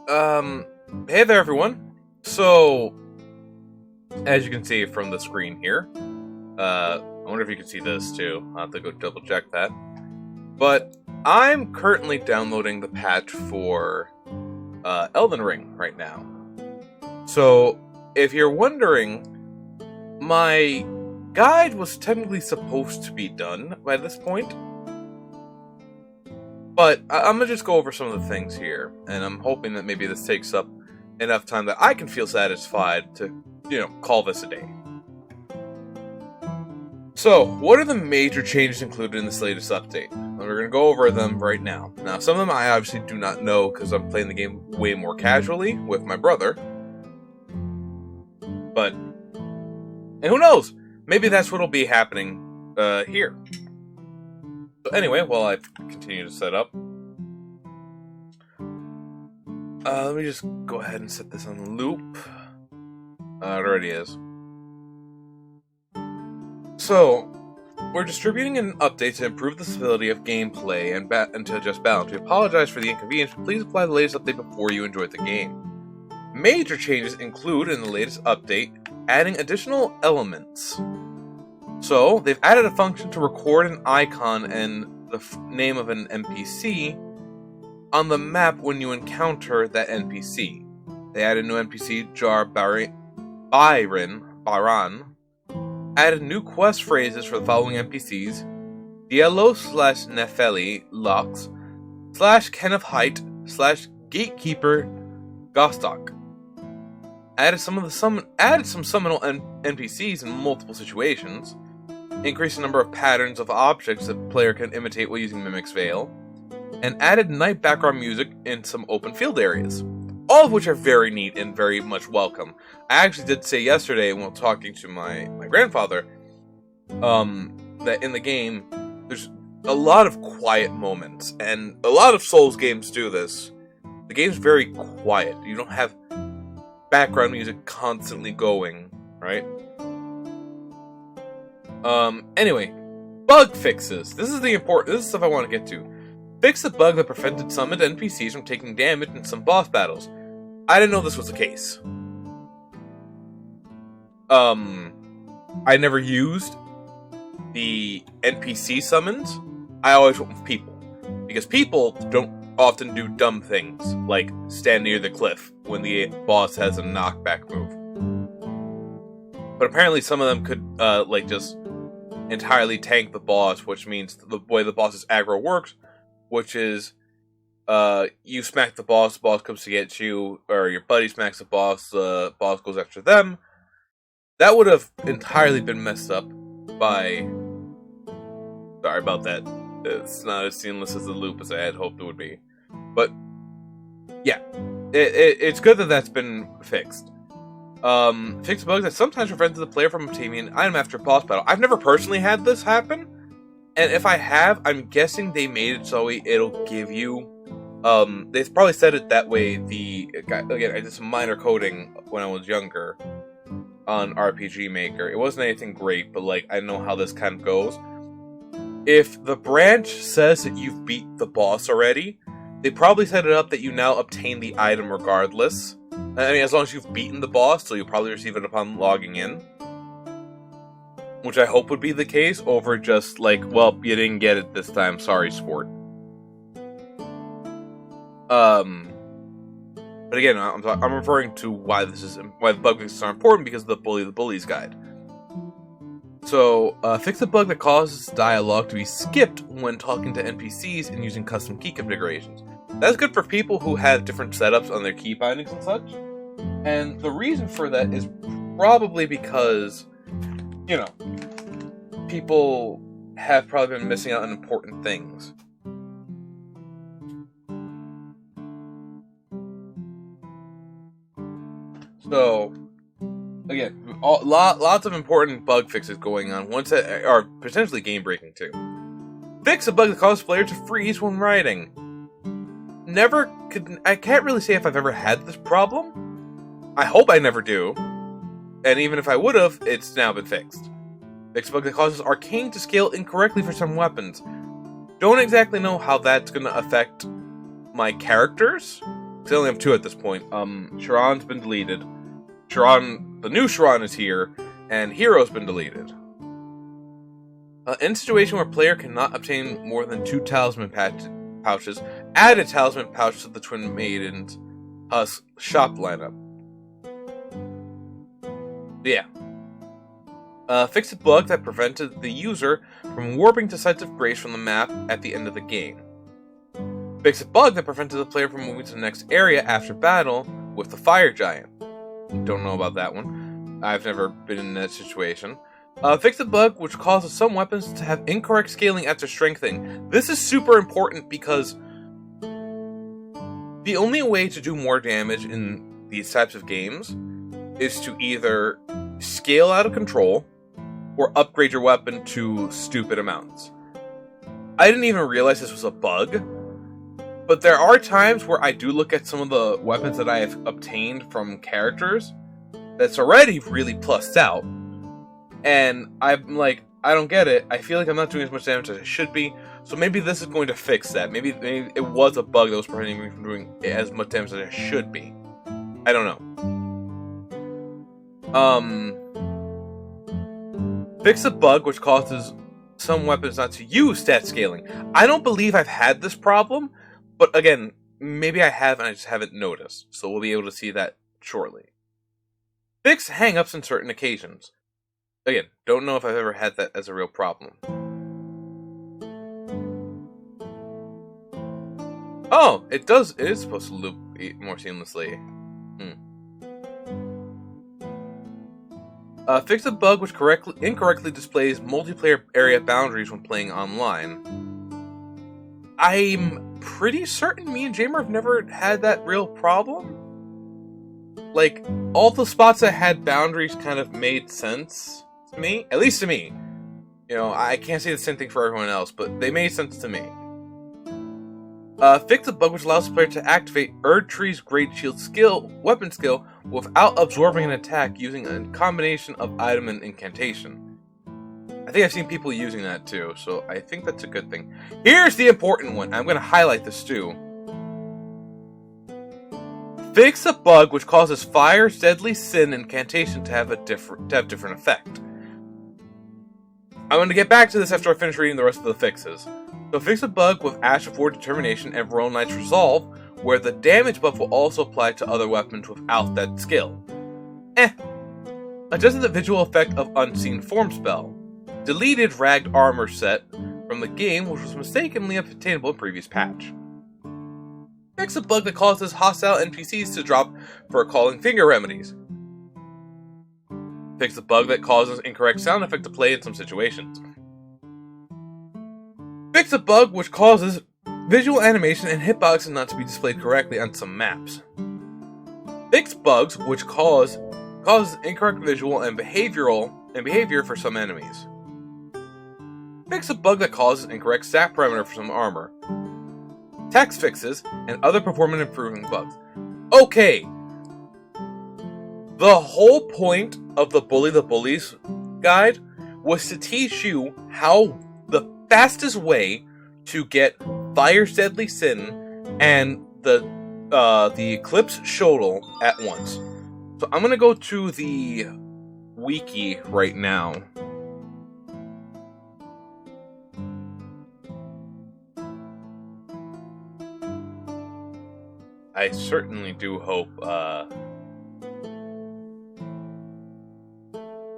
Hey there, everyone. So, as you can see from the screen here, I wonder if you can see this too. I'll have to go double check that. But I'm currently downloading the patch for Elden Ring right now. So, if you're wondering, my guide was technically supposed to be done by this point. But I'm going to just go over some of the things here, and I'm hoping that maybe this takes up enough time that I can feel satisfied to, call this a day. So, what are the major changes included in this latest update? And we're going to go over them right now. Now, some of them I obviously do not know because I'm playing the game way more casually with my brother. But, and who knows? Maybe that's what'll be happening here. So anyway, while I continue to set up, let me just go ahead and set this on loop. It already is. So, we're distributing an update to improve the stability of gameplay and to adjust balance. We apologize for the inconvenience, but please apply the latest update before you enjoy the game. Major changes include, in the latest update, adding additional elements. So, they've added a function to record an icon and the name of an NPC on the map when you encounter that NPC. They added a new NPC, Baran, added new quest phrases for the following NPCs: Diallo/Nefeli Lux /Kenneth Height /Gatekeeper Gostok. Added some summonal NPCs in multiple situations. Increased the number of patterns of objects that the player can imitate while using Mimic's Veil. And added night background music in some open field areas. All of which are very neat and very much welcome. I actually did say yesterday when talking to my grandfather, that in the game, there's a lot of quiet moments. And a lot of Souls games do this. The game's very quiet. You don't have background music constantly going, right? Anyway, bug fixes. This is the stuff I want to get to. Fix the bug that prevented summoned NPCs from taking damage in some boss battles. I didn't know this was the case. I never used the NPC summons. I always went with people. Because people don't often do dumb things, like stand near the cliff when the boss has a knockback move. But apparently some of them could, just entirely tank the boss, which means the way the boss's aggro works, which is, you smack the boss comes to get you, or your buddy smacks the boss goes after them. That would have entirely been messed up by... Sorry about that. It's not as seamless as the loop as I had hoped it would be. But, yeah. It's good that that's been fixed. Fix bugs that sometimes prevented the player from obtaining an item after a boss battle. I've never personally had this happen. And if I have, I'm guessing they made it so it'll give you... they've probably said it that way. Again, I did some minor coding when I was younger on RPG Maker. It wasn't anything great, but I know how this kind of goes. If the branch says that you've beat the boss already, they probably set it up that you now obtain the item regardless. I mean, as long as you've beaten the boss, so you'll probably receive it upon logging in. Which I hope would be the case, over just well, you didn't get it this time, sorry, sport. But again, I'm referring to why the bug fixes are important, because of the Bully the Bullies guide. So, fix the bug that causes dialogue to be skipped when talking to NPCs and using custom key configurations. That's good for people who have different setups on their key bindings and such. And the reason for that is probably because, people have probably been missing out on important things. So, again, lots of important bug fixes going on, ones that are potentially game-breaking too. Fix a bug that causes players to freeze when writing. I can't really say if I've ever had this problem. I hope I never do. And even if I would've, it's now been fixed. Fix a bug that causes arcane to scale incorrectly for some weapons. Don't exactly know how that's gonna affect my characters, because I only have 2 at this point. Sharon's been deleted. The new Sharon is here, and Hero's been deleted. In a situation where player cannot obtain more than 2 talisman pouches, add a talisman pouch to the Twin Maidens shop lineup. Yeah. Fix a bug that prevented the user from warping to sites of grace from the map at the end of the game. Fix a bug that prevented the player from moving to the next area after battle with the fire giant. Don't know about that one. I've never been in that situation. Fix a bug which causes some weapons to have incorrect scaling after strengthening. This is super important because the only way to do more damage in these types of games is to either scale out of control or upgrade your weapon to stupid amounts. I didn't even realize this was a bug, but there are times where I do look at some of the weapons that I have obtained from characters that's already really plussed out, and I'm like, I don't get it. I feel like I'm not doing as much damage as I should be, so maybe this is going to fix that. Maybe it was a bug that was preventing me from doing as much damage as I should be. I don't know. Fix a bug which causes some weapons not to use stat scaling. I don't believe I've had this problem, but again, maybe I have and I just haven't noticed, so we'll be able to see that shortly. Fix hang-ups in certain occasions. Again, don't know if I've ever had that as a real problem. Oh, it is supposed to loop more seamlessly. Fix a bug which incorrectly displays multiplayer area boundaries when playing online. I'm pretty certain me and Jamer have never had that real problem. Like, all the spots that had boundaries kind of made sense to me. At least to me. You know, I can't say the same thing for everyone else, but they made sense to me. Fix a bug which allows the player to activate Erdtree's Great Shield weapon skill without absorbing an attack using a combination of item and incantation. I think I've seen people using that too, so I think that's a good thing. Here's the important one. I'm going to highlight this too. Fix a bug which causes Fire's Deadly Sin incantation to have different effect. I'm going to get back to this after I finish reading the rest of the fixes. So fix a bug with Ash of War Determination and Royal Knight's Resolve, where the damage buff will also apply to other weapons without that skill. Adjusted the visual effect of Unseen Form spell. Deleted Ragged Armor set from the game, which was mistakenly obtainable in previous patch. Fix a bug that causes hostile NPCs to drop for calling finger remedies. Fix a bug that causes incorrect sound effect to play in some situations. Fix a bug which causes visual animation and hitboxes not to be displayed correctly on some maps. Fix bugs which causes incorrect visual and behavior for some enemies. Fix a bug that causes incorrect stat parameter for some armor. Text fixes and other performance improving bugs. Okay. The whole point of the Bully the Bullies guide was to teach you how the fastest way to get Fire's Deadly Sin and the Eclipse Shodel at once. So I'm gonna go to the wiki right now. I certainly do hope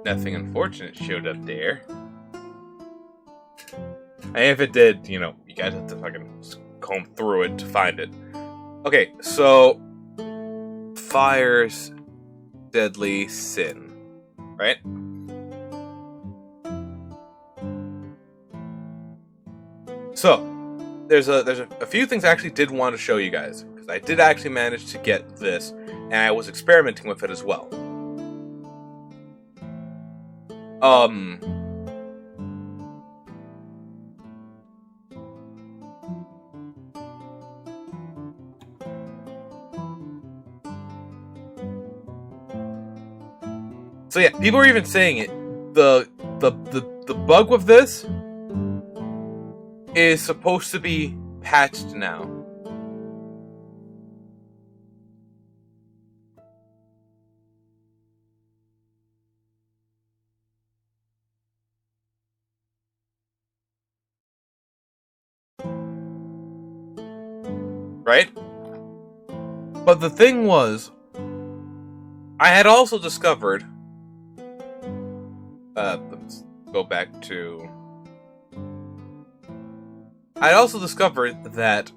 nothing unfortunate showed up there. And if it did, you know, you guys have to fucking comb through it to find it. Okay, so Fire's Deadly Sin, right? So there's a few things I actually did want to show you guys, because I did actually manage to get this, and I was experimenting with it as well. So yeah, people are even saying it. The bug with this is supposed to be patched now. right? But the thing was, I had also discovered, let's go back to, I also discovered that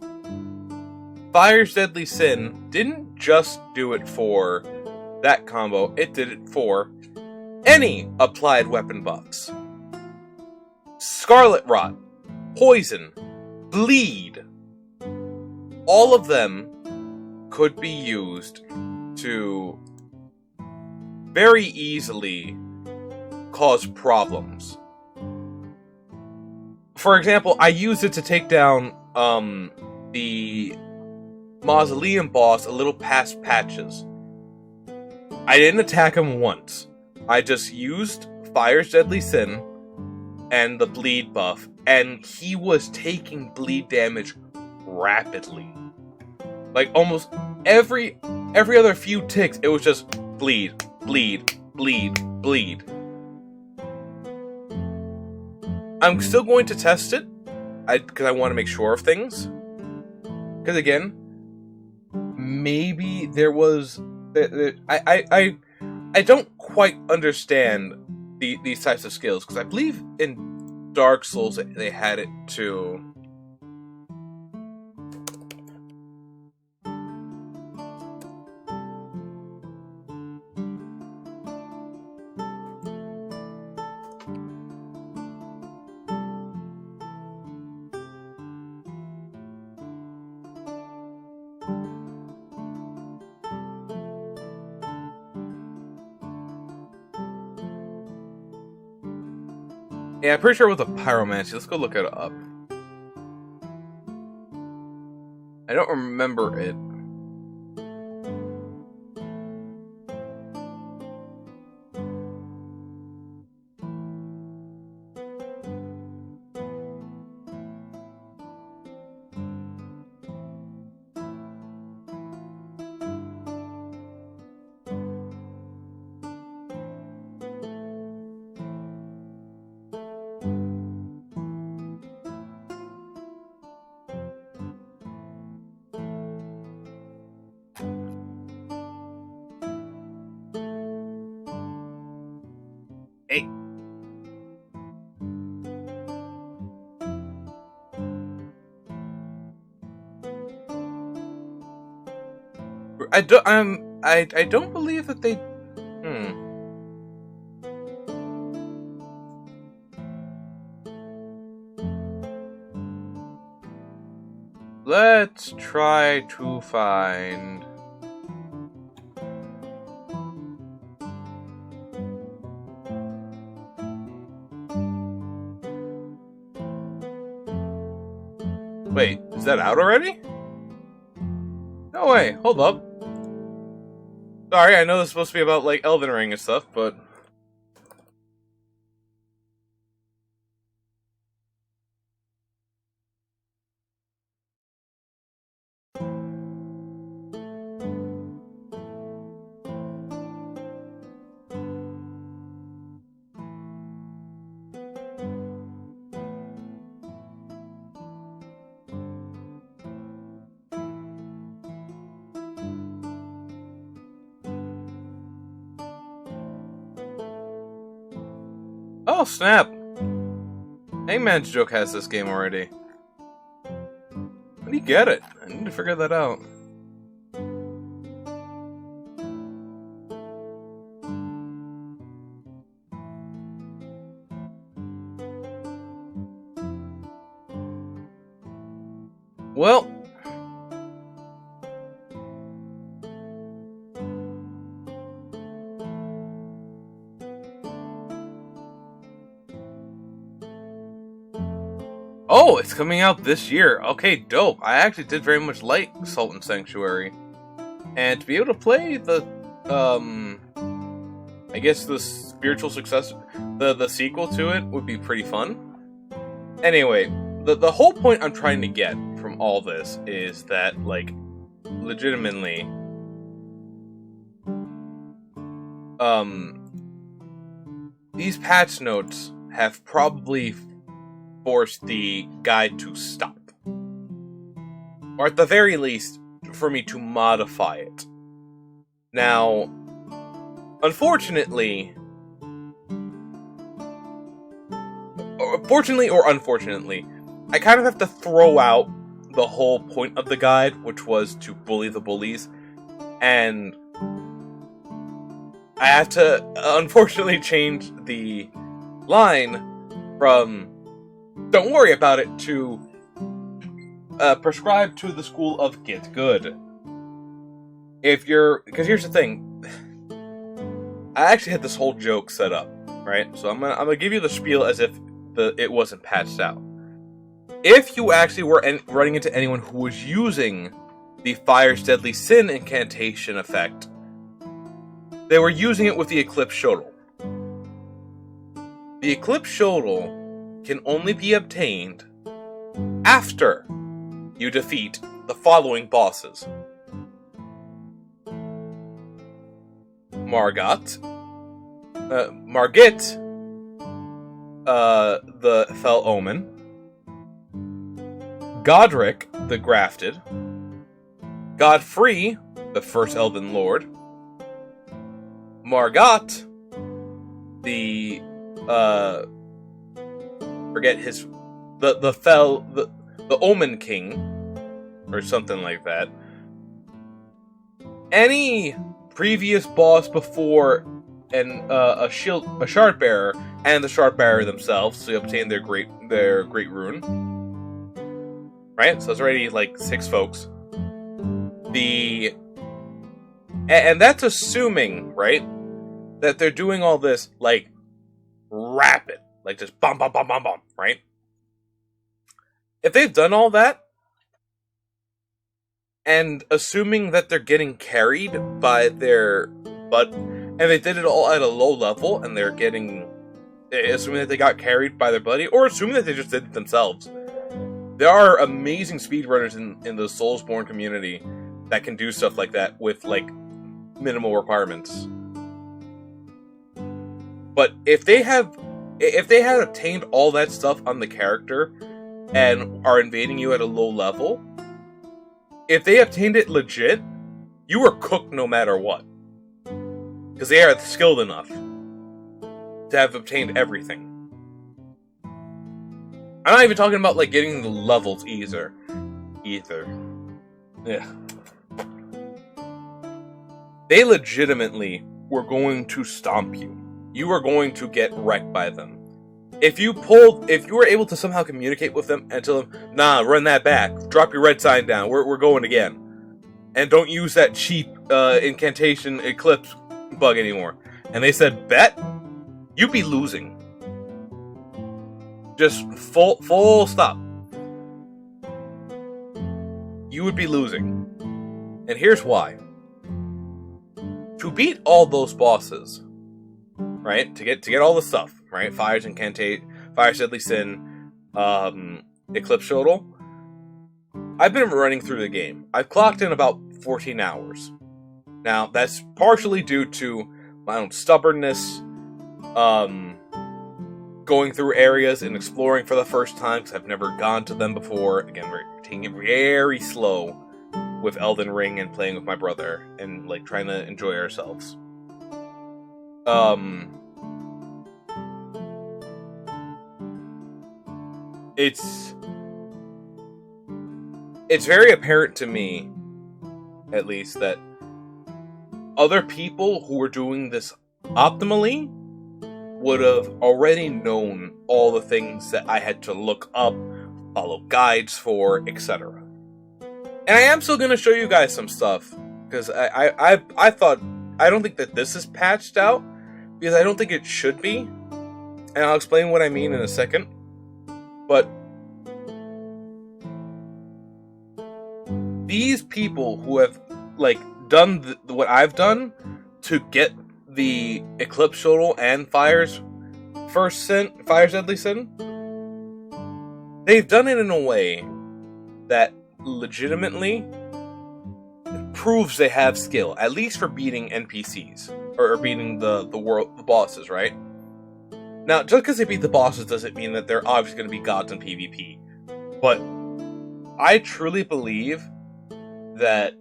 Fire's Deadly Sin didn't just do it for that combo, it did it for any applied weapon buffs. Scarlet Rot, Poison, Bleed, all of them could be used to very easily cause problems. For example, I used it to take down the Mausoleum boss a little past Patches. I didn't attack him once. I just used Fire's Deadly Sin and the bleed buff, and he was taking bleed damage rapidly. Like almost every other few ticks, it was just bleed, bleed, bleed, bleed. I'm still going to test it, because I want to make sure of things. Because again, maybe there was, I don't quite understand these types of skills, because I believe in Dark Souls they had it too. Yeah, I'm pretty sure it was a pyromancy. Let's go look it up. I don't remember it. Hey. I don't believe that they. Let's try to find. Wait, is that out already? No way, hold up. Sorry, I know this is supposed to be about, like, Elden Ring and stuff, but... Oh, snap! Hangman's Joke has this game already. When do you get it? I need to figure that out. Well... Oh, it's coming out this year. Okay, dope. I actually did very much like Salt and Sanctuary. And to be able to play the, I guess the spiritual successor, the sequel to it would be pretty fun. Anyway, the whole point I'm trying to get from all this is that, like, legitimately, these patch notes have probably forced the guide to stop. or at the very least, for me to modify it. Now, fortunately or unfortunately, I kind of have to throw out the whole point of the guide, which was to bully the bullies, and I have to, unfortunately, change the line from "don't worry about it" to prescribe to the school of "get good." Because here's the thing, I actually had this whole joke set up, right? So I'm gonna give you the spiel as if it wasn't patched out. If you actually were running into anyone who was using the Fire's Deadly Sin incantation effect, they were using it with the Eclipse Shuttle. The Eclipse Shuttle can only be obtained after you defeat the following bosses: Margit, the Fell Omen, Godric, the Grafted, Godfrey, the First Elven Lord, Margot, the the Omen King, or something like that. Any previous boss before a shard bearer, and the shard bearer themselves, so you obtain their great rune. Right? So it's already like 6 folks. And that's assuming, right, that they're doing all this like rapid, like just bum bum bum bum bum, right? If they've done all that, and assuming that they're getting carried by and they did it all at a low level, and they're assuming that they got carried by their buddy, or assuming that they just did it themselves. There are amazing speedrunners in the Soulsborne community that can do stuff like that with like minimal requirements. But if they had obtained all that stuff on the character and are invading you at a low level, if they obtained it legit, you were cooked no matter what. Because they are skilled enough to have obtained everything. I'm not even talking about like getting the levels either. Yeah. They legitimately were going to stomp you. You were going to get wrecked by them. If you were able to somehow communicate with them and tell them, nah, run that back, drop your red sign down, we're going again. And don't use that cheap incantation eclipse bug anymore. And they said, bet, you'd be losing. Just full stop. You would be losing. And here's why. To beat all those bosses, right? To get all the stuff, right? Fire's Deadly Sin, Eclipse Shuttle. I've been running through the game. I've clocked in about 14 hours. Now, that's partially due to my own stubbornness, going through areas and exploring for the first time, because I've never gone to them before. Again, we're taking it very slow with Elden Ring and playing with my brother, and like trying to enjoy ourselves. It's very apparent to me, at least, that other people who were doing this optimally would have already known all the things that I had to look up, follow guides for, etc. And I am still going to show you guys some stuff, because I don't think that this is patched out, because I don't think it should be, and I'll explain what I mean in a second. But these people who have like done what I've done to get the Eclipse Shuttle and Fire's Deadly Sin, they've done it in a way that legitimately proves they have skill, at least for beating NPCs or beating the bosses, right? Now, just because they beat the bosses doesn't mean that they're obviously going to be gods in PvP, but I truly believe that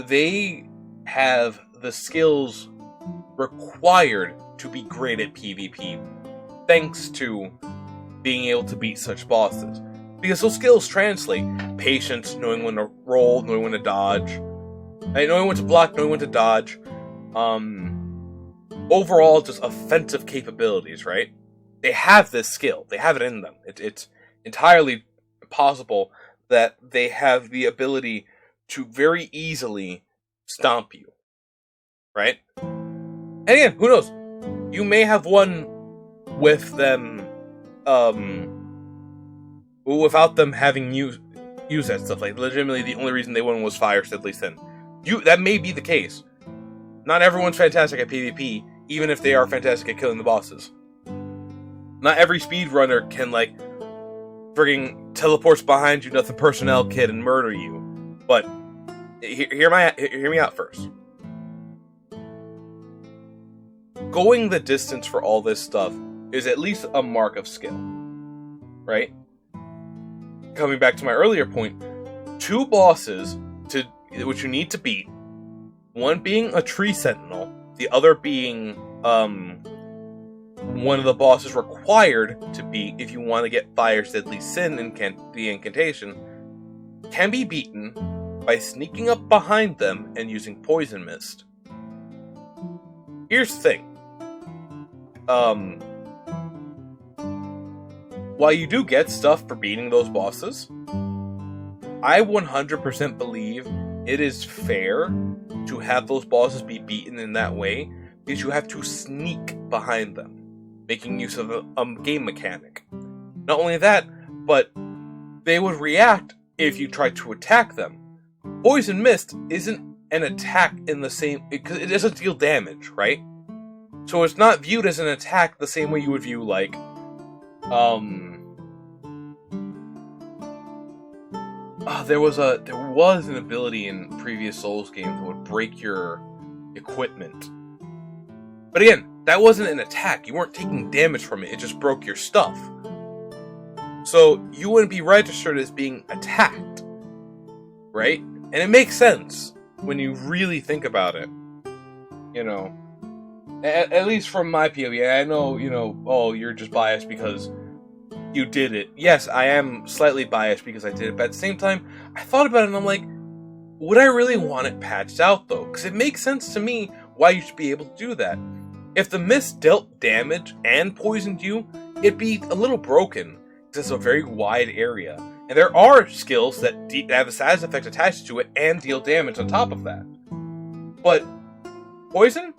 they have the skills required to be great at PvP, thanks to being able to beat such bosses. Because those skills translate. Patience, knowing when to roll, knowing when to dodge, knowing when to block, knowing when to dodge. Overall, just offensive capabilities, right? They have this skill. They have it in them. It's entirely possible that they have the ability to very easily stomp you, right? And again, who knows? You may have won with them, without them having used that stuff. Like, legitimately, the only reason they won was Fire Deadly Sin. That may be the case. Not everyone's fantastic at PvP, even if they are fantastic at killing the bosses. Not every speedrunner can, like, frigging teleports behind you, nothing personnel kid, and murder you. But hear me out first. Going the distance for all this stuff is at least a mark of skill, right? Coming back to my earlier point, 2 bosses which you need to beat, one being a tree sentinel, the other being one of the bosses required to beat if you want to get Fire's Deadly Sin the incantation, can be beaten by sneaking up behind them and using Poison Mist. Here's the thing. While you do get stuff for beating those bosses, I 100% believe it is fair to have those bosses be beaten in that way, because you have to sneak behind them, making use of a game mechanic. Not only that, but they would react if you tried to attack them. Poison Mist isn't an attack in the same... because it doesn't deal damage, right? So it's not viewed as an attack the same way you would view, like, there was an ability in previous Souls games that would break your equipment. But again, that wasn't an attack. You weren't taking damage from it. It just broke your stuff. So you wouldn't be registered as being attacked, right? And it makes sense when you really think about it. You know, at least from my POV. I know, oh, you're just biased because you did it. Yes, I am slightly biased because I did it, but at the same time, I thought about it and I'm like, would I really want it patched out though? Because it makes sense to me why you should be able to do that. If the mist dealt damage and poisoned you, it'd be a little broken, because it's a very wide area. And there are skills that have a status effect attached to it and deal damage on top of that. But poison?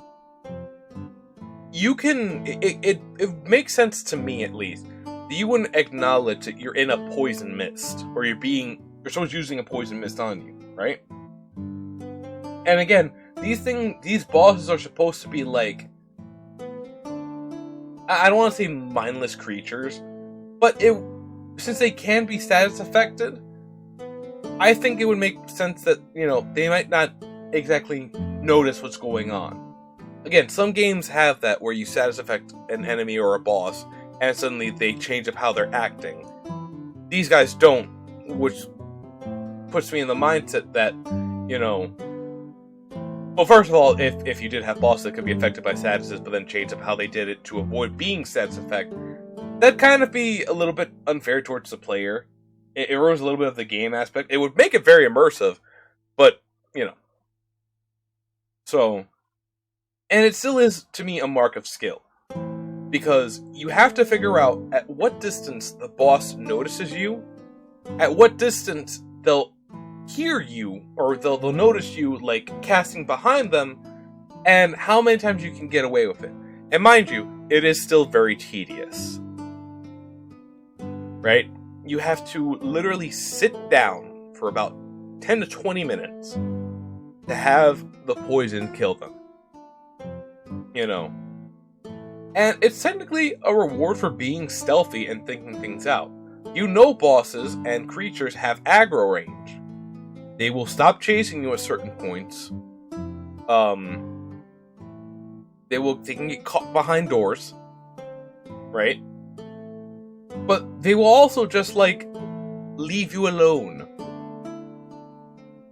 You can... It makes sense to me, at least. You wouldn't acknowledge that you're in a poison mist, or someone's using a poison mist on you, right? And again, these bosses are supposed to be like, I don't want to say mindless creatures, but since they can be status affected, I think it would make sense that, they might not exactly notice what's going on. Again, some games have that where you status affect an enemy or a boss, and suddenly they change up how they're acting. These guys don't, which puts me in the mindset that, well, first of all, if you did have bosses that could be affected by statuses, but then change up how they did it to avoid being status effect, that'd kind of be a little bit unfair towards the player. It ruins a little bit of the game aspect. It would make it very immersive, but, So, and it still is, to me, a mark of skill. Because you have to figure out at what distance the boss notices you, at what distance they'll hear you, or they'll notice you, like, casting behind them, and how many times you can get away with it. And mind you, it is still very tedious. Right? You have to literally sit down for about 10 to 20 minutes to have the poison kill them. And it's technically a reward for being stealthy and thinking things out. Bosses and creatures have aggro range. They will stop chasing you at certain points. They can get caught behind doors. Right? But they will also just, leave you alone.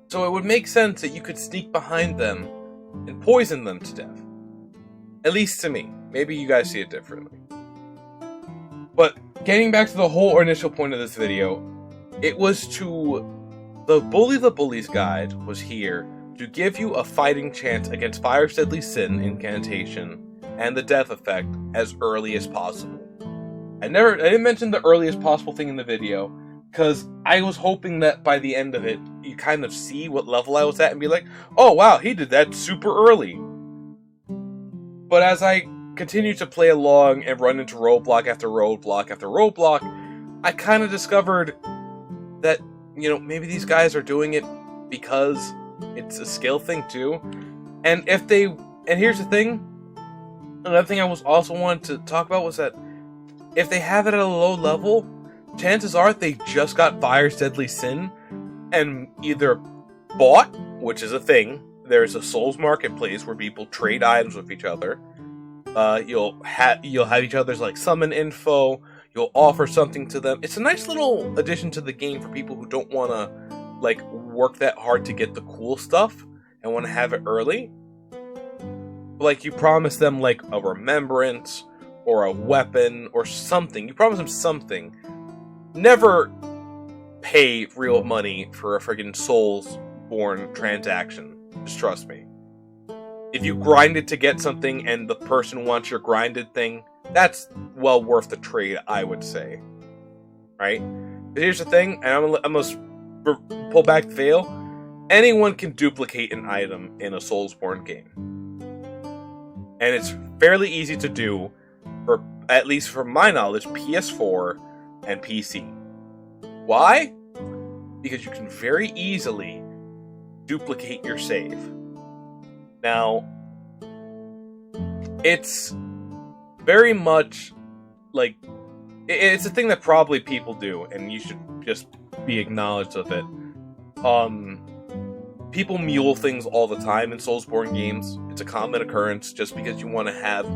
So it would make sense that you could sneak behind them and poison them to death. At least to me. Maybe you guys see it differently. But getting back to the whole initial point of this video, it was the Bully the Bullies guide was here to give you a fighting chance against Fire's Deadly Sin incantation and the death effect as early as possible. I didn't mention the earliest possible thing in the video, because I was hoping that by the end of it, you kind of see what level I was at and be like, oh wow, he did that super early. But as I continue to play along and run into roadblock after roadblock after roadblock, I kind of discovered that, maybe these guys are doing it because it's a skill thing too. And here's the thing, another thing I was also wanted to talk about was that if they have it at a low level, chances are they just got Fire's Deadly Sin and either bought, which is a thing, there's a Souls marketplace where people trade items with each other. You'll have each other's summon info. You'll offer something to them. It's a nice little addition to the game for people who don't want to work that hard to get the cool stuff and want to have it early. You promise them a remembrance or a weapon or something. You promise them something. Never pay real money for a friggin' Souls-born transaction. Just trust me. If you grind it to get something and the person wants your grinded thing, that's well worth the trade, I would say. Right? But here's the thing, and I'm gonna pull back the veil. Anyone can duplicate an item in a Soulsborne game. And it's fairly easy to do, for at least from my knowledge, PS4 and PC. Why? Because you can very easily duplicate your save. Now, it's very much it's a thing that probably people do, and you should just be acknowledged of it. People mule things all the time in Soulsborne games. It's a common occurrence just because you want to have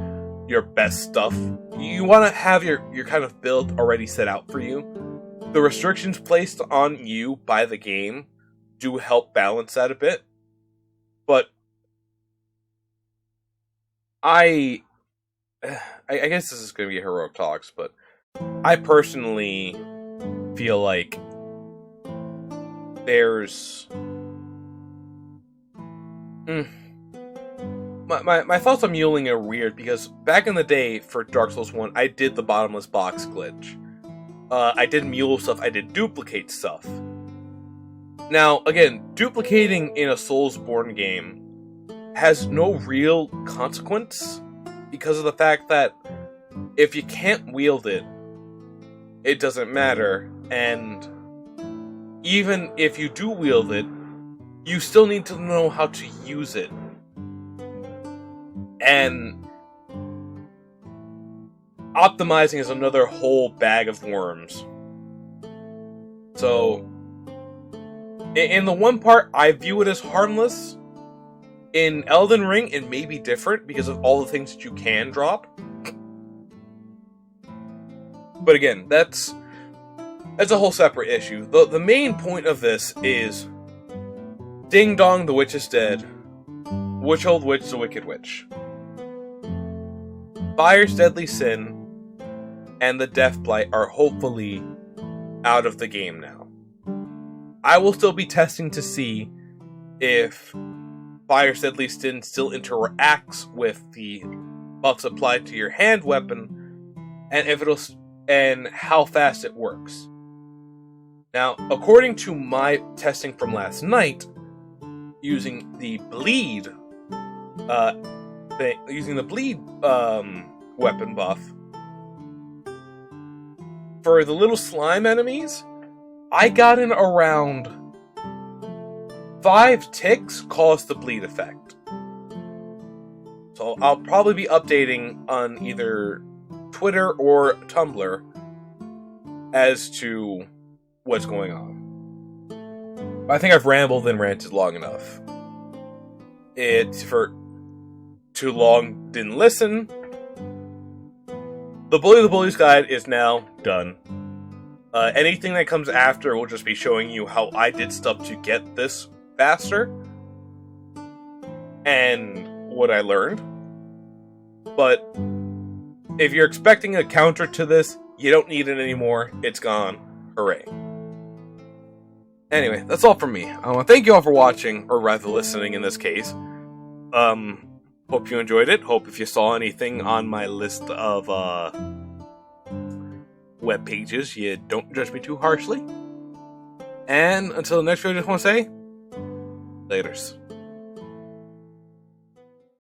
your best stuff. You want to have your kind of build already set out for you. The restrictions placed on you by the game do help balance that a bit. But I guess this is going to be heroic talks, but I personally feel like there's my thoughts on muling are weird, because back in the day for Dark Souls 1, I did the bottomless box glitch. I did mule stuff, I did duplicate stuff. Now, again, duplicating in a Soulsborne game has no real consequence, because of the fact that if you can't wield it, it doesn't matter, and even if you do wield it, you still need to know how to use it. And optimizing is another whole bag of worms. So, in the one part, I view it as harmless. In Elden Ring, it may be different because of all the things that you can drop. But again, that's a whole separate issue. The main point of this is Ding Dong, the witch is dead. Witch old witch, the wicked witch. Fire's Deadly Sin and the Death Blight are hopefully out of the game now. I will still be testing to see if Fire's Deadly Sin still interacts with the buffs applied to your hand weapon, and how fast it works. Now, according to my testing from last night, using the bleed weapon buff, for the little slime enemies, I got in around 5 ticks caused the bleed effect. So I'll probably be updating on either Twitter or Tumblr as to what's going on. I think I've rambled and ranted long enough. It's for too long, didn't listen. The Bully the Bullies guide is now done. Anything that comes after will just be showing you how I did stuff to get this faster and what I learned. But if you're expecting a counter to this, you don't need it anymore. It's gone. Hooray. Anyway, that's all from me. I want to thank you all for watching, or rather listening in this case. Hope you enjoyed it. Hope if you saw anything on my list of web pages, you don't judge me too harshly. And until the next video, I just want to say, laters.